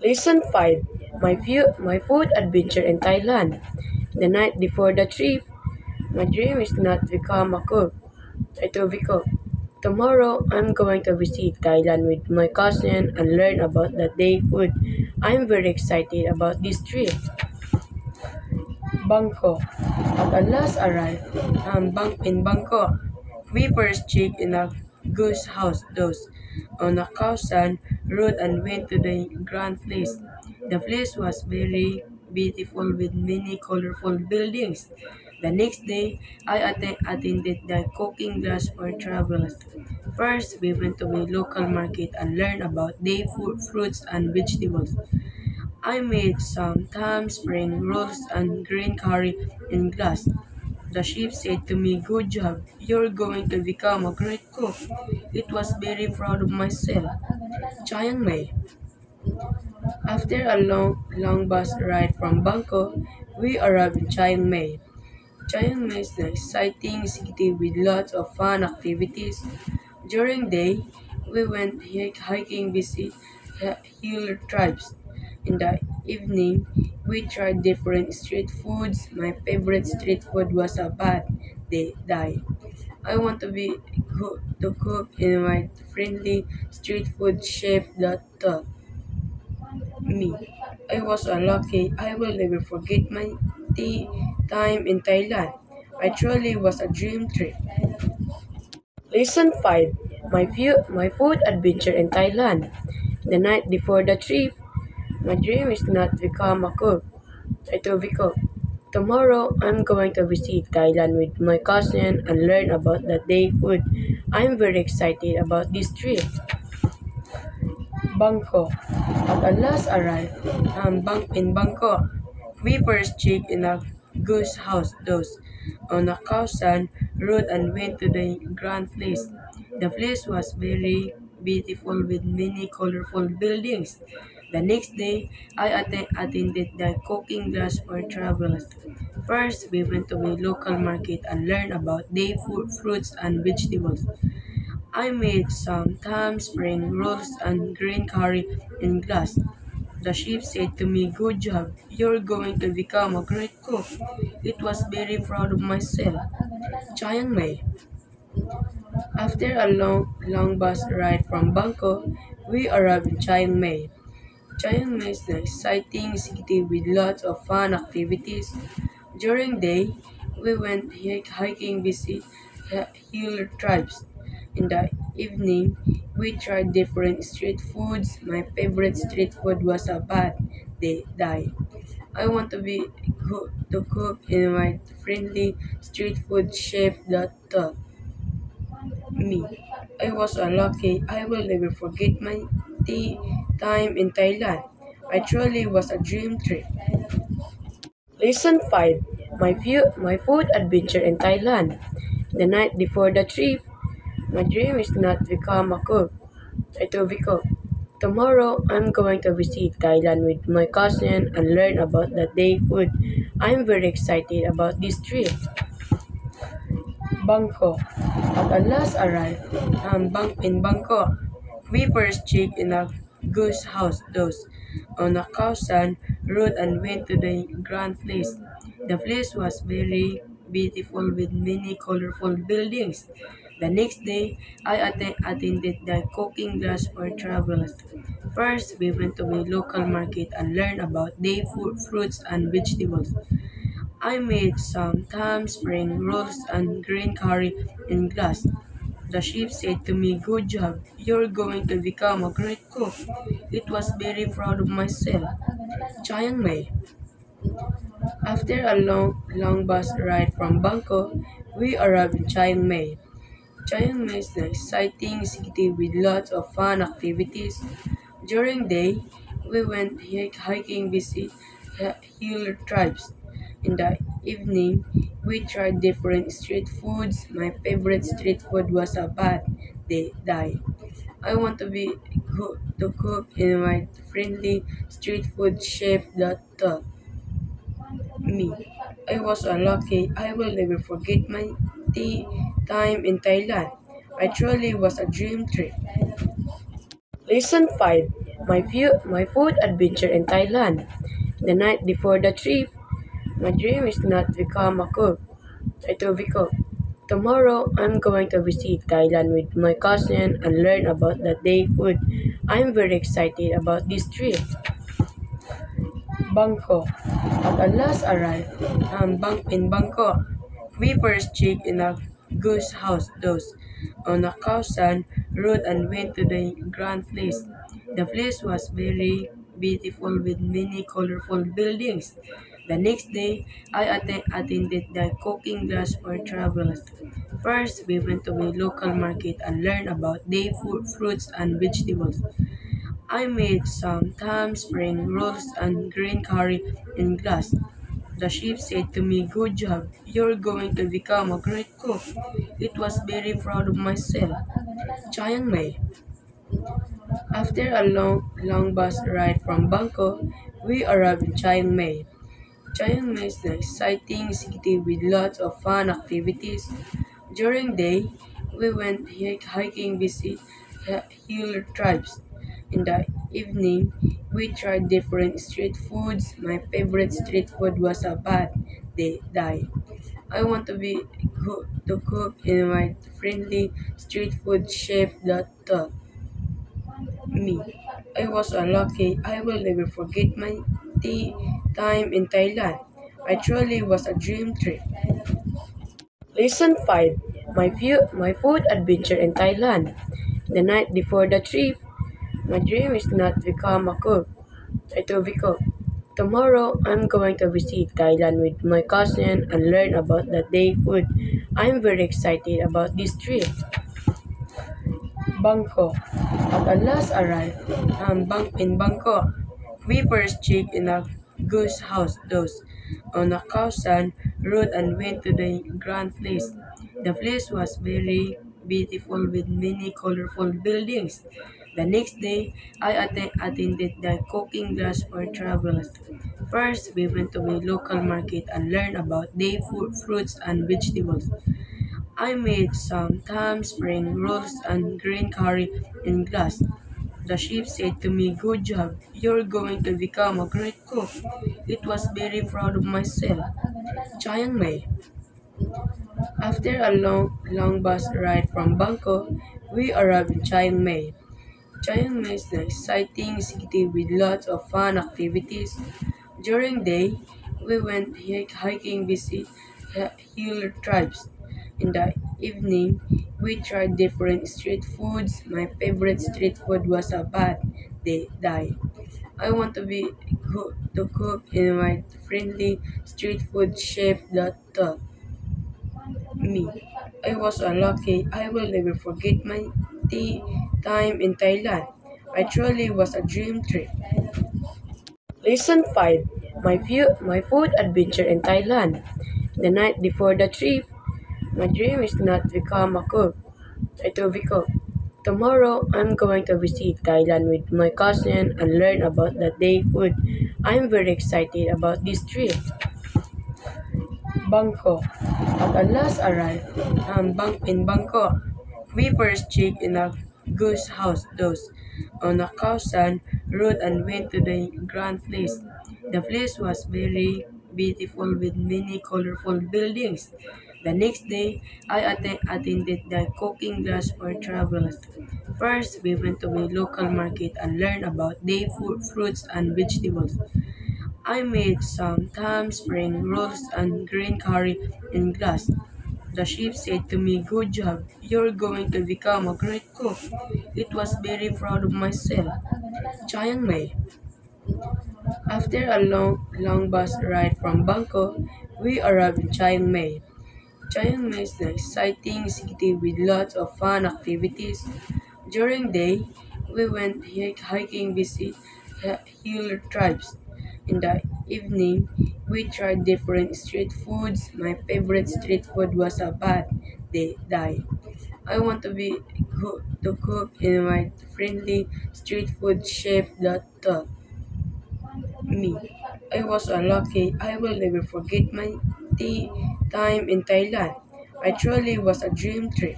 Lesson 5. My food adventure in Thailand. The night before the trip, my dream is not to become a cook. I to be cook. Tomorrow, I'm going to visit Thailand with my cousin and learn about the day food. I'm very excited about this trip. Bangkok. At last arrived in Bangkok. We first checked in a goose house those on a Khao road and went to the Grand Place. The place was very beautiful with many colorful buildings. The next day, I attended the cooking class for travelers. First, we went to a local market and learned about day food, fruits, and vegetables. I made some thyme spring rolls and green curry in glass. The chef said to me, "Good job, you're going to become a great cook." It was very proud of myself. Chiang Mai. After a long bus ride from Bangkok, we arrived in Chiang Mai. Chiang Mai is an exciting city with lots of fun activities. During day, we went hiking visit hill tribes. In the evening, we tried different street foods. My favorite street food was a bad dai. I want to cook in my friendly street food chef that taught me. I was lucky. I will never forget my time in Thailand. I truly was a dream trip. Lesson 5. My food adventure in Thailand. The night before the trip, my dream is not to become a cook. I to be cook. Tomorrow, I'm going to visit Thailand with my cousin and learn about the day food. I'm very excited about this trip. Bangkok. At last arrived in Bangkok. We first checked in a goose house those on a Khao road and went to the Grand Place. The place was very beautiful with many colorful buildings. The next day, I attended the cooking class for travelers. First, we went to a local market and learned about day food, fruits, and vegetables. I made some thyme spring rolls and green curry in glass. The chef said to me, "Good job, you're going to become a great cook." It was very proud of myself. Chiang Mai. After a long bus ride from Bangkok, we arrived in Chiang Mai. Chiang Mai is an exciting city with lots of fun activities. During day, we went hiking visit hill tribes. In the evening, we tried different street foods. My favorite street food was a bad dai. I want to cook in my friendly street food chef that taught me. I was lucky. I will never forget my time in Thailand. I truly was a dream trip. Lesson 5. My food adventure in Thailand. The night before the trip, my dream is not to become a cook. I to be cook. Tomorrow, I'm going to visit Thailand with my cousin and learn about the day food. I'm very excited about this trip. Bangkok. At last arrived in Bangkok. We first checked in a goose house those on a Khao road and went to the Grand Place. The place was very beautiful with many colorful buildings. The next day, I attended the cooking class for travelers. First, we went to a local market and learned about day food, fruits, and vegetables. I made some thyme spring rolls and green curry in glass. The chef said to me, "Good job, you're going to become a great cook." It was very proud of myself. Chiang Mai. After a long bus ride from Bangkok, we arrived in Chiang Mai. Chiang Mai is an exciting city with lots of fun activities. During day, we went hiking visit hill tribes. In the evening, we tried different street foods. My favorite street food was a bad dai. I want to cook in my friendly street food chef that taught me. I was lucky. I will never forget my time in Thailand. I truly was a dream trip. Lesson 5. my food adventure in Thailand. The night before the trip, my dream is not to become a cook. To be cook. Tomorrow, I'm going to visit Thailand with my cousin and learn about the day food. I'm very excited about this trip. Bangkok. At last arrived in Bangkok. We first checked in a goose house those on a Khao road and went to the Grand Place. The place was very beautiful with many colorful buildings. The next day, I attended the cooking class for travelers. First, we went to a local market and learned about day food, fruits, and vegetables. I made some thyme spring rolls and green curry in glass. The chef said to me, "Good job, you're going to become a great cook." It was very proud of myself. Chiang Mai. After a long bus ride from Bangkok, we arrived in Chiang Mai. Chiang Mai is an exciting city with lots of fun activities. During day, we went hiking visit hill tribes. In the evening, we tried different street foods. My favorite street food was a bad dai. I want to be to cook in my friendly street food chef that taught me. I was unlucky. I will never forget my time in Thailand. I truly was a dream trip. Lesson 5. My food adventure in Thailand. The night before the trip, my dream is not to become a cook. To be cook. Tomorrow, I'm going to visit Thailand with my cousin and learn about the day food. I'm very excited about this trip. Bangkok. At last arrived in Bangkok. We first checked in a goose house those on a Khao road and went to the Grand Place. The place was very beautiful with many colorful buildings. The next day, I attended the cooking class for travelers. First, we went to a local market and learned about day food, fruits, and vegetables. I made some thyme spring rolls and green curry in glass. The chef said to me, "Good job, you're going to become a great cook." It was very proud of myself. Chiang Mai. After a long bus ride from Bangkok, we arrived in Chiang Mai. Chiang Mai is an exciting city with lots of fun activities. During day, we went hiking visit hill tribes. In the evening, we tried different street foods. My favorite street food was a bad dai. I want to be to cook in my friendly street food chef that taught me. I was unlucky. I will never forget my time in Thailand. I truly was a dream trip. Lesson 5. My food adventure in Thailand. The night before the trip, my dream is not to become a cook. To be cook. Tomorrow, I'm going to visit Thailand with my cousin and learn about the day food. I'm very excited about this trip. Bangkok. At last arrived in Bangkok. We first checked in a goose house those on a Khao road and went to the Grand Place. The place was very beautiful with many colorful buildings. The next day, I attended the cooking class for travelers. First, we went to a local market and learned about day food, fruits, and vegetables. I made some thyme spring rolls and green curry in glass. The chef said to me, "Good job, you're going to become a great cook." It was very proud of myself. Chiang Mai. After a long bus ride from Bangkok, we arrived in Chiang Mai. Chiang Mai is an exciting city with lots of fun activities. During day, we went hiking visit hill tribes. In the evening, we tried different street foods. My favorite street food was a bad dai. I want to be to cook in my friendly street food chef that taught me. I was unlucky. I will never forget my time in Thailand. I truly was a dream trip.